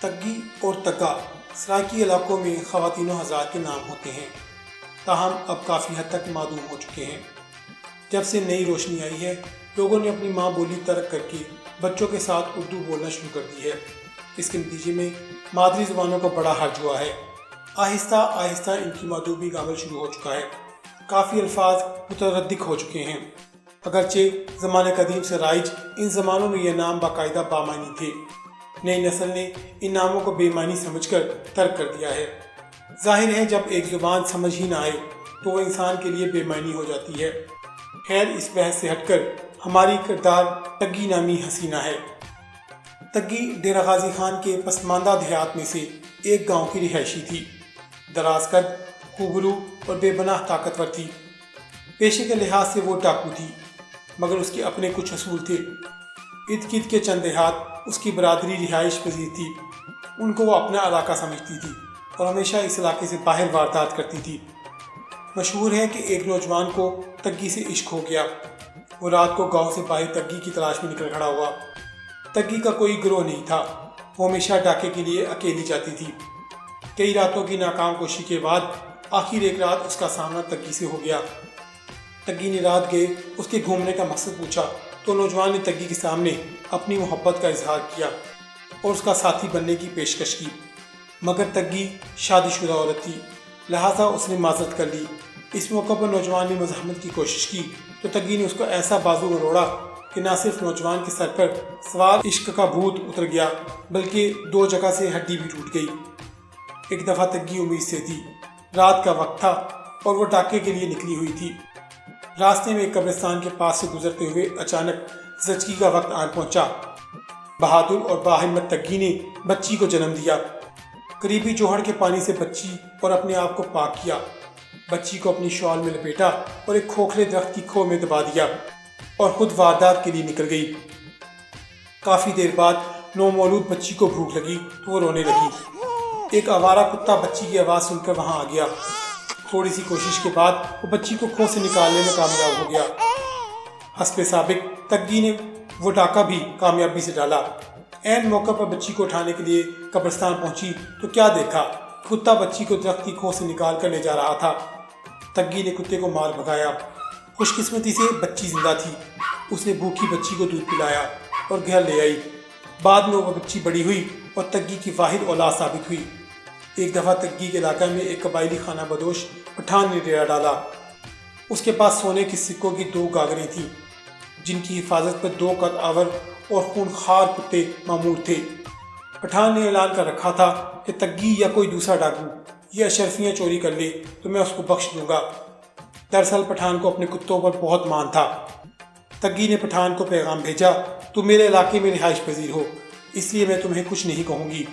تگی اور تگا سرائکی علاقوں میں خواتین و حضرات کے نام ہوتے ہیں، تاہم اب کافی حد تک معدوم ہو چکے ہیں۔ جب سے نئی روشنی آئی ہے، لوگوں نے اپنی ماں بولی ترک کر کے بچوں کے ساتھ اردو بولنا شروع کر دی ہے۔ اس کے نتیجے میں مادری زبانوں کا بڑا حرج ہوا ہے۔ آہستہ آہستہ ان کی معدومی کا عمل شروع ہو چکا ہے۔ کافی الفاظ متردک ہو چکے ہیں۔ اگرچہ زمانے قدیم سے رائج ان زمانوں میں یہ نام باقاعدہ بامعنی تھے، نئی نسل نے ان ناموں کو بے معنی سمجھ کر ترک کر دیا ہے۔ ظاہر ہے جب ایک زبان سمجھ ہی نہ آئے تو وہ انسان کے لیے بے معنی ہو جاتی ہے۔ خیر، اس بحث سے ہٹ کر ہماری کردار تگی نامی حسینہ ہے۔ تگی ڈیرہ غازی خان کے پسماندہ دیہات میں سے ایک گاؤں کی رہائشی تھی۔ دراز قد، خوبرو اور بے پناہ طاقتور تھی۔ پیشے کے لحاظ سے وہ ڈاکو تھی، مگر اس کے اپنے کچھ اصول تھے۔ ارد گرد کے چند دیہات اس کی برادری رہائش پذیر تھی۔ ان کو وہ اپنا علاقہ سمجھتی تھی اور ہمیشہ اس علاقے سے باہر واردات کرتی تھی۔ مشہور ہے کہ ایک نوجوان کو تگی سے عشق ہو گیا۔ وہ رات کو گاؤں سے باہر تگی کی تلاش میں نکل کھڑا ہوا۔ تگی کا کوئی گروہ نہیں تھا، وہ ہمیشہ ڈاکے کے لیے اکیلی جاتی تھی۔ کئی راتوں کی ناکام کوشش کے بعد آخر ایک رات اس کا سامنا تگی سے ہو گیا۔ تگی نے رات گئے اس کے گھومنے کا مقصد پوچھا تو نوجوان نے تگی کے سامنے اپنی محبت کا اظہار کیا اور اس کا ساتھی بننے کی پیشکش کی، مگر تگی شادی شدہ عورت تھی، لہٰذا اس نے معذرت کر لی۔ اس موقع پر نوجوان نے مزاحمت کی کوشش کی تو تگی نے اس کو ایسا بازو مروڑا کہ نہ صرف نوجوان کے سر پر سوار عشق کا بھوت اتر گیا بلکہ 2 جگہ سے ہڈی بھی ٹوٹ گئی۔ ایک دفعہ تگی امید سے تھی، رات کا وقت تھا اور وہ ڈاکے کے لیے نکلی ہوئی تھی۔ راستے میں ایک قبرستان کے پاس سے گزرتے ہوئے اچانک زچگی کا وقت آن پہنچا۔ بہادر اور باہمت تگی نے بچی کو جنم دیا۔ قریبی جوہڑ کے پانی سے بچی اور اپنے آپ کو پاک کیا، بچی کو اپنی شال میں لپیٹا اور ایک کھوکھلے درخت کی کھو میں دبا دیا اور خود واردات کے لیے نکل گئی۔ کافی دیر بعد نومولود بچی کو بھوک لگی تو وہ رونے لگی۔ ایک آوارہ کتا بچی کی آواز سن کر وہاں آ گیا۔ تھوڑی سی کوشش کے بعد وہ بچی کو کھو سے نکالنے میں کامیاب ہو گیا۔ حسب سابق تگی نے وہ ڈاکہ بھی کامیابی سے ڈالا۔ عین موقع پر بچی کو اٹھانے کے لیے قبرستان پہنچی تو کیا دیکھا، کتا بچی کو درخت کی کھو سے نکال کر لے جا رہا تھا۔ تگی نے کتے کو مار بھگایا۔ خوش قسمتی سے بچی زندہ تھی۔ اس نے بھوکی بچی کو دودھ پلایا اور گھر لے آئی۔ بعد میں وہ بچی بڑی ہوئی اور تگی کی واحد اولاد ثابت ہوئی۔ ایک دفعہ تگی کے علاقہ میں ایک قبائلی خانہ بدوش پٹھان نے ڈیرا ڈالا۔ اس کے پاس سونے کے سکوں کی 2 گاگریں تھیں جن کی حفاظت پر 2 قد آور اور خونخوار کتے مامور تھے۔ پٹھان نے اعلان کر رکھا تھا کہ تگی یا کوئی دوسرا ڈاکو یہ اشرفیاں چوری کر لے تو میں اس کو بخش دوں گا۔ دراصل پٹھان کو اپنے کتوں پر بہت مان تھا۔ تگی نے پٹھان کو پیغام بھیجا، تم میرے علاقے میں رہائش پذیر ہو، اس لیے میں تمہیں کچھ نہیں کہوں گی۔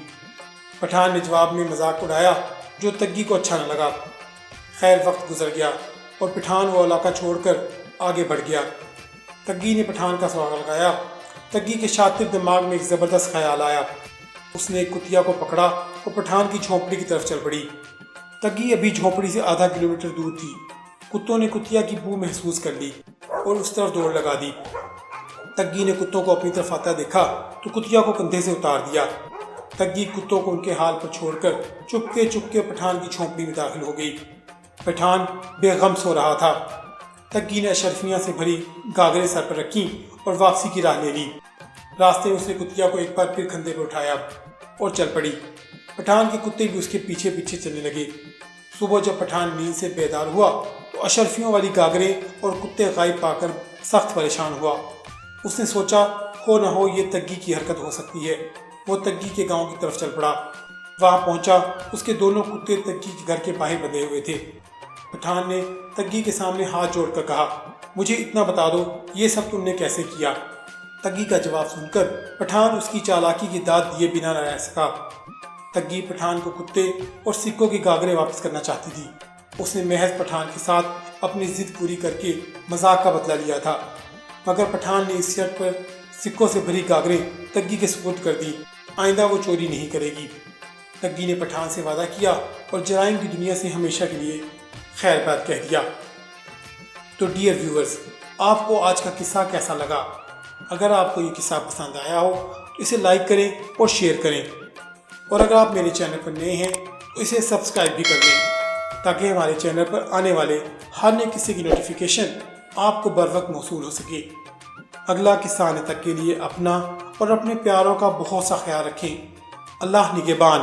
پٹھان نے جواب میں مذاق اڑایا جو تگی کو اچھا نہ لگا۔ خیر، وقت گزر گیا اور پٹھان وہ علاقہ چھوڑ کر آگے بڑھ گیا۔ تگی نے پٹھان کا سراغ لگایا۔ تگی کے شاطر دماغ میں ایک زبردست خیال آیا۔ اس نے ایک کتیا کو پکڑا اور پٹھان کی جھونپڑی کی طرف چل پڑی۔ تگی ابھی جھونپڑی سے آدھا کلومیٹر دور تھی۔ کتوں نے کتیا کی بو محسوس کر لی اور اس طرف دوڑ لگا دی۔ تگی نے کتوں کو اپنی طرف آتا دیکھا تو کتیا کو کندھے سے اتار دیا۔ تگی کتوں کو ان کے حال پر چھوڑ کر چپکے پٹھان کی جھونپڑی میں داخل ہو گئی۔ پٹھان بے غم سو رہا تھا۔ تگی نے اشرفیاں سے بھری گاگریں سر پر رکھیں اور واپسی کی راہ لے لی۔ راستے میں اس نے کتیا کو ایک بار پھر کندھے پر اٹھایا اور چل پڑی۔ پٹھان کے کتے بھی اس کے پیچھے پیچھے چلنے لگے۔ صبح جب پٹھان نیند سے بیدار ہوا تو اشرفیوں والی گاگریں اور کتے غائب پا کر سخت پریشان ہوا۔ اس نے سوچا ہو نہ ہو یہ تگی کی حرکت ہو سکتی ہے۔ وہ تگی کے گاؤں کی طرف چل پڑا۔ وہاں پہنچا، اس کے دونوں کتے تگی کے گھر کے باہر بندھے ہوئے تھے۔ پٹھان نے تگی کے سامنے ہاتھ جوڑ کر کہا، مجھے اتنا بتا دو یہ سب تم نے کیسے کیا؟ تگی کا جواب سن کر پٹھان اس کی چالاکی کی داد دیے بنا نہ رہ سکا۔ تگی پٹھان کو کتے اور سکوں کی گاگریں واپس کرنا چاہتی تھی۔ اس نے محض پٹھان کے ساتھ اپنی ضد پوری کر کے مذاق کا بدلہ لیا تھا، مگر پٹھان نے اس شرط پر سکوں سے بھری گاگریں تگی کے سپرد کر دی، آئندہ وہ چوری نہیں کرے گی۔ تگی نے پٹھان سے وعدہ کیا اور جرائم کی دنیا سے ہمیشہ کے لیے خیر بات کہہ دیا۔ تو ڈیئر ویورز، آپ کو آج کا قصہ کیسا لگا؟ اگر آپ کو یہ قصہ پسند آیا ہو تو اسے لائک کریں اور شیئر کریں۔ اور اگر آپ میرے چینل پر نئے ہیں تو اسے سبسکرائب بھی کر دیں تاکہ ہمارے چینل پر آنے والے ہر نئے قصے کی نوٹیفیکیشن آپ کو بر وقت موصول ہو سکے۔ اگلا قصہ آنے تک کے لیے اپنا اور اپنے پیاروں کا بہت سا خیال رکھیں۔ اللہ نگہبان۔